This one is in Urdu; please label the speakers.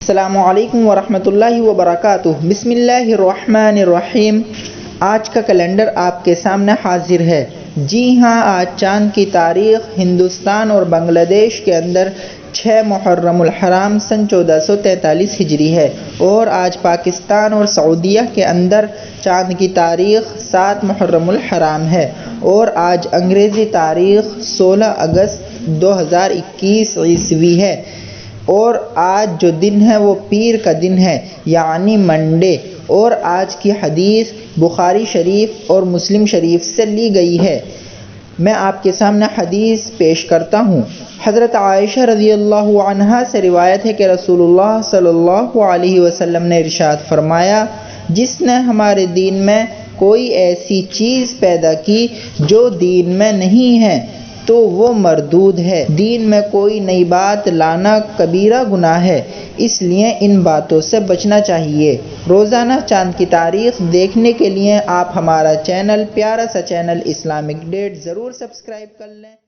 Speaker 1: السلام علیکم ورحمۃ اللہ وبرکاتہ۔ بسم اللہ الرحمن الرحیم۔ آج کا کیلنڈر آپ کے سامنے حاضر ہے۔ جی ہاں، آج چاند کی تاریخ ہندوستان اور بنگلہ دیش کے اندر 6 محرم الحرام سن 1443 ہجری ہے، اور آج پاکستان اور سعودیہ کے اندر چاند کی تاریخ 7 محرم الحرام ہے، اور آج انگریزی تاریخ 16 اگست 2021 عیسوی ہے، اور آج جو دن ہے وہ پیر کا دن ہے، یعنی منڈے۔ اور آج کی حدیث بخاری شریف اور مسلم شریف سے لی گئی ہے۔ میں آپ کے سامنے حدیث پیش کرتا ہوں۔ حضرت عائشہ رضی اللہ عنہا سے روایت ہے کہ رسول اللہ صلی اللہ علیہ وسلم نے ارشاد فرمایا، جس نے ہمارے دین میں کوئی ایسی چیز پیدا کی جو دین میں نہیں ہے تو وہ مردود ہے۔ دین میں کوئی نئی بات لانا کبیرہ گناہ ہے، اس لیے ان باتوں سے بچنا چاہیے۔ روزانہ چاند کی تاریخ دیکھنے کے لیے آپ ہمارا چینل، پیارا سا چینل اسلامک ڈیٹ ضرور سبسکرائب کر لیں۔